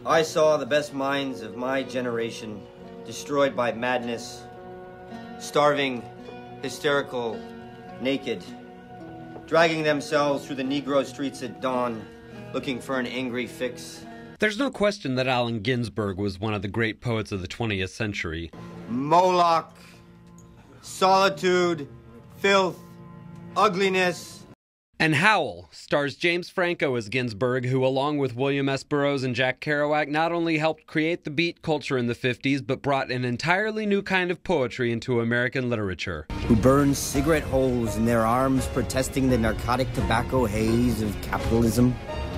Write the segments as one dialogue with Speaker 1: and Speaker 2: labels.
Speaker 1: I saw the best minds of my generation destroyed by madness, starving, hysterical, naked, dragging themselves through the Negro streets at dawn, looking for an angry fix.
Speaker 2: There's no question that Allen Ginsberg was one of the great poets of the 20th century.
Speaker 1: Moloch, solitude, filth, ugliness.
Speaker 2: And Howl stars James Franco as Ginsberg, who along with William S. Burroughs and Jack Kerouac not only helped create the beat culture in the 50s, but brought an entirely new kind of poetry into American literature.
Speaker 1: Who burned cigarette holes in their arms protesting the narcotic tobacco haze of capitalism.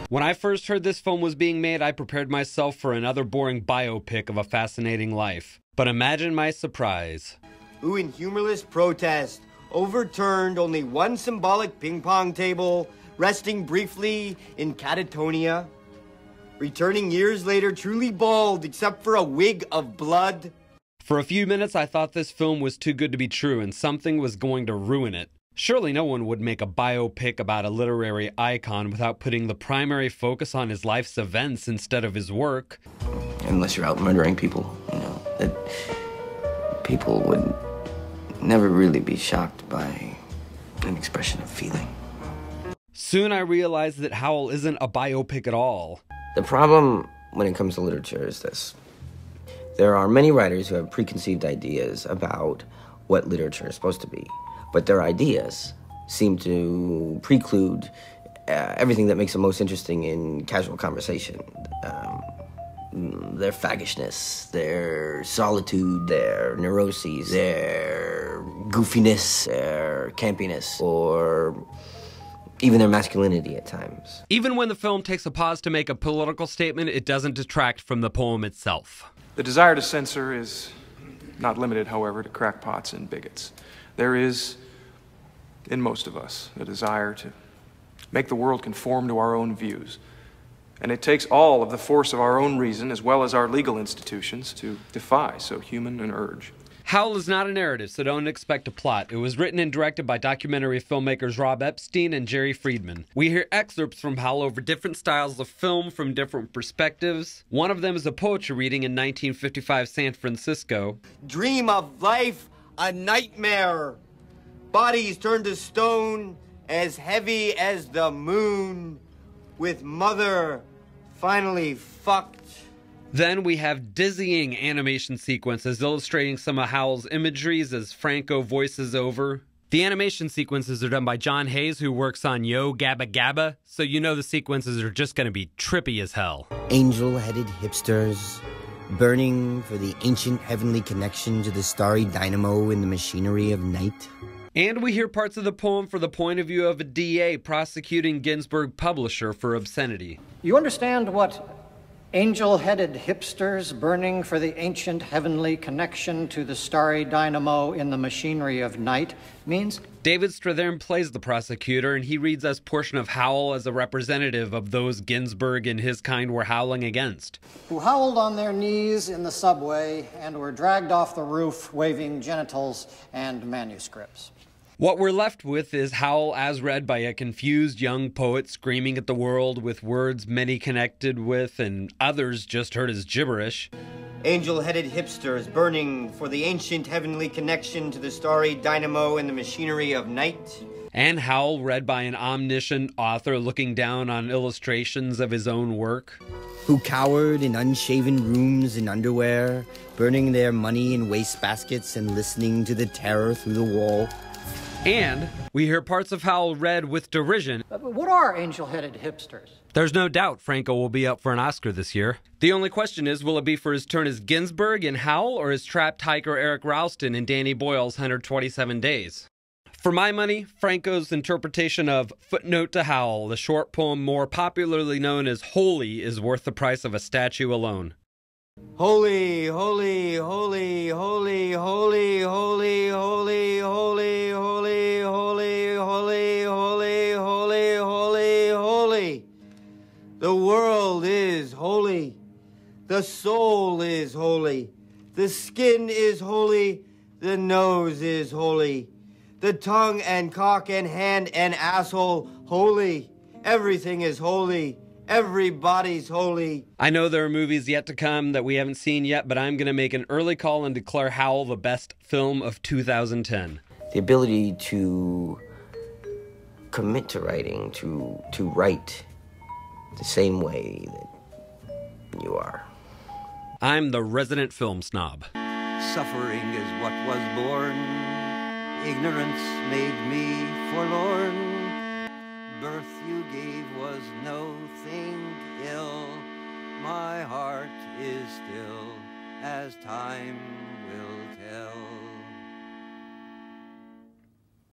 Speaker 2: When I first heard this film was being made, I prepared myself for another boring biopic of a fascinating life. But imagine my surprise.
Speaker 1: Who in humorless protest overturned only one symbolic ping-pong table, resting briefly in catatonia, returning years later truly bald except for a wig of blood.
Speaker 2: For a few minutes I thought this film was too good to be true and something was going to ruin it. Surely no one would make a biopic about a literary icon without putting the primary focus on his life's events instead of his work.
Speaker 3: Unless you're out murdering people, you know, that people would never really be shocked by an expression of feeling.
Speaker 2: Soon I realized that Howl isn't a biopic at all.
Speaker 3: The problem when it comes to literature is this. There are many writers who have preconceived ideas about what literature is supposed to be, but their ideas seem to preclude everything that makes them most interesting in casual conversation. Their faggishness, their solitude, their neuroses, their goofiness, their campiness, or even their masculinity at times.
Speaker 2: Even when the film takes a pause to make a political statement, it doesn't detract from the poem itself.
Speaker 4: The desire to censor is not limited, however, to crackpots and bigots. There is, in most of us, a desire to make the world conform to our own views. And it takes all of the force of our own reason, as well as our legal institutions, to defy so human an urge.
Speaker 2: Howl is not a narrative, so don't expect a plot. It was written and directed by documentary filmmakers Rob Epstein and Jerry Friedman. We hear excerpts from Howl over different styles of film from different perspectives. One of them is a poetry reading in 1955 San Francisco.
Speaker 1: Dream of life, a nightmare. Bodies turned to stone, as heavy as the moon. With mother finally fucked.
Speaker 2: Then we have dizzying animation sequences illustrating some of Howl's imageries as Franco voices over. The animation sequences are done by John Hayes, who works on Yo Gabba Gabba, so you know the sequences are just going to be trippy as hell.
Speaker 1: Angel-headed hipsters, burning for the ancient heavenly connection to the starry dynamo in the machinery of night.
Speaker 2: And we hear parts of the poem from the point of view of a DA prosecuting Ginsberg publisher for obscenity.
Speaker 5: You understand what angel-headed hipsters burning for the ancient heavenly connection to the starry dynamo in the machinery of night means?
Speaker 2: David Strathairn plays the prosecutor, and he reads us portion of Howl as a representative of those Ginsberg and his kind were howling against.
Speaker 5: Who howled on their knees in the subway and were dragged off the roof waving genitals and manuscripts.
Speaker 2: What we're left with is Howl as read by a confused young poet screaming at the world with words many connected with and others just heard as gibberish.
Speaker 1: Angel-headed hipsters burning for the ancient heavenly connection to the starry dynamo in the machinery of night.
Speaker 2: And Howl read by an omniscient author looking down on illustrations of his own work.
Speaker 1: Who cowered in unshaven rooms in underwear, burning their money in wastebaskets and listening to the terror through the wall.
Speaker 2: And we hear parts of Howl read with derision.
Speaker 5: What are angel-headed hipsters?
Speaker 2: There's no doubt Franco will be up for an Oscar this year. The only question is, will it be for his turn as Ginsberg in Howl or as trapped hiker Eric Ralston in Danny Boyle's 127 Days? For my money, Franco's interpretation of Footnote to Howl, the short poem more popularly known as Holy, is worth the price of a statue alone.
Speaker 1: Holy, holy, holy, holy, holy, holy, holy, holy, holy, holy, holy, holy, holy, holy, holy. The world is holy. The soul is holy. The skin is holy. The nose is holy. The tongue and cock and hand and asshole, holy. Everything is holy. Everybody's holy.
Speaker 2: I know there are movies yet to come that we haven't seen yet, but I'm going to make an early call and declare Howl the best film of 2010.
Speaker 3: The ability to commit to writing, to write the same way that you are.
Speaker 2: I'm the resident film snob.
Speaker 6: Suffering is what was born. Ignorance made me forlorn. Birth you gave was no thing ill. My heart is still, as time will tell.